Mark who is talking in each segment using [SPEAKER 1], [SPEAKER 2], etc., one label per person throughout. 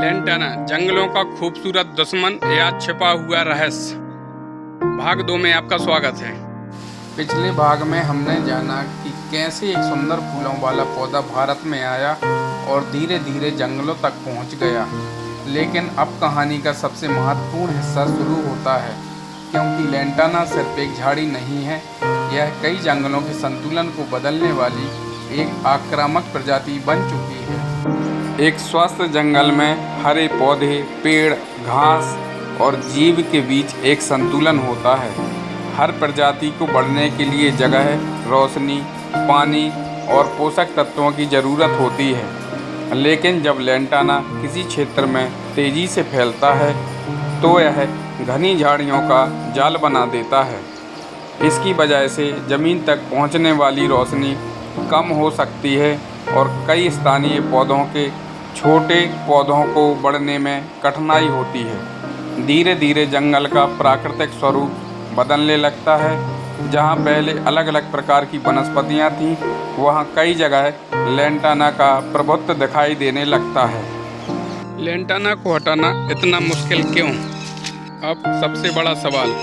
[SPEAKER 1] Lantana जंगलों का खूबसूरत दुश्मन या छिपा हुआ रहस्य। भाग 2 में आपका स्वागत है। पिछले भाग में हमने जाना कि कैसे एक सुंदर फूलों वाला पौधा भारत में आया और धीरे धीरे जंगलों तक पहुंच गया। लेकिन अब कहानी का सबसे महत्वपूर्ण हिस्सा शुरू होता है, क्योंकि लेंटाना सिर्फ एक झाड़ी नहीं है, यह कई जंगलों के संतुलन को बदलने वाली एक आक्रामक प्रजाति बन चुकी है। एक स्वस्थ जंगल में हरे पौधे, पेड़, घास और जीव के बीच एक संतुलन होता है। हर प्रजाति को बढ़ने के लिए जगह, रोशनी, पानी और पोषक तत्वों की ज़रूरत होती है। लेकिन जब लेंटाना किसी क्षेत्र में तेज़ी से फैलता है तो यह घनी झाड़ियों का जाल बना देता है। इसकी वजह से ज़मीन तक पहुंचने वाली रोशनी कम हो सकती है और कई स्थानीय पौधों के छोटे पौधों को बढ़ने में कठिनाई होती है। धीरे धीरे जंगल का प्राकृतिक स्वरूप बदलने लगता है। जहां पहले अलग अलग प्रकार की वनस्पतियां थीं, वहां कई जगह लेंटाना का प्रभुत्व दिखाई देने लगता है। लेंटाना को हटाना इतना मुश्किल क्यों? अब सबसे बड़ा सवाल,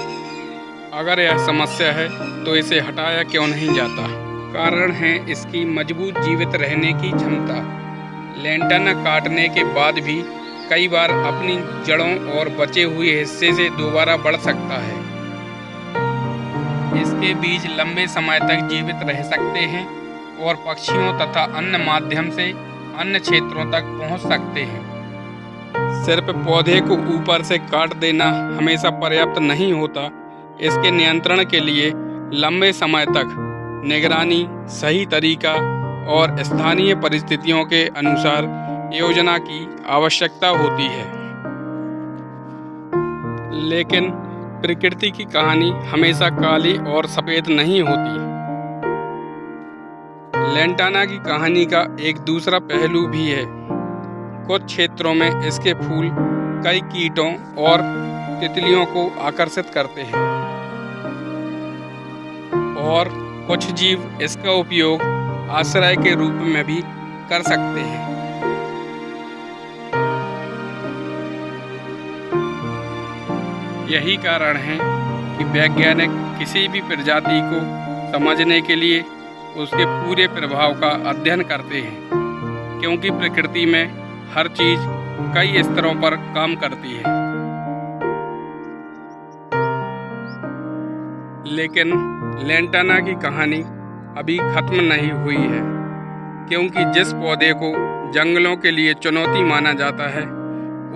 [SPEAKER 1] अगर यह समस्या है तो इसे हटाया क्यों नहीं जाता? कारण है इसकी मजबूत जीवित रहने की क्षमता। लेंटाना काटने के बाद भी कई बार अपनी जड़ों और बचे हुए हिस्से से दोबारा बढ़ सकता है। इसके बीज लंबे समय तक जीवित रह सकते हैं और पक्षियों तथा अन्य माध्यम से अन्य क्षेत्रों तक पहुंच सकते हैं। सिर्फ पौधे को ऊपर से काट देना हमेशा पर्याप्त नहीं होता। इसके नियंत्रण के लिए लंबे समय तक निगरानी, सही तरीका और स्थानीय परिस्थितियों के अनुसार योजना की आवश्यकता होती है। लेकिन प्रकृति की कहानी हमेशा काली और सफेद नहीं होती। लेंटाना की कहानी का एक दूसरा पहलू भी है। कुछ क्षेत्रों में इसके फूल कई कीटों और तितलियों को आकर्षित करते हैं और कुछ जीव इसका उपयोग आश्रय के रूप में भी कर सकते हैं। यही कारण है कि वैज्ञानिक किसी भी प्रजाति को समझने के लिए उसके पूरे प्रभाव का अध्ययन करते हैं, क्योंकि प्रकृति में हर चीज कई स्तरों पर काम करती है। लेकिन लेंटाना की कहानी अभी खत्म नहीं हुई है, क्योंकि जिस पौधे को जंगलों के लिए चुनौती माना जाता है,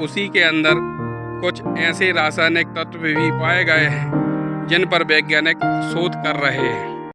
[SPEAKER 1] उसी के अंदर कुछ ऐसे रासायनिक तत्व भी पाए गए हैं जिन पर वैज्ञानिक शोध कर रहे हैं।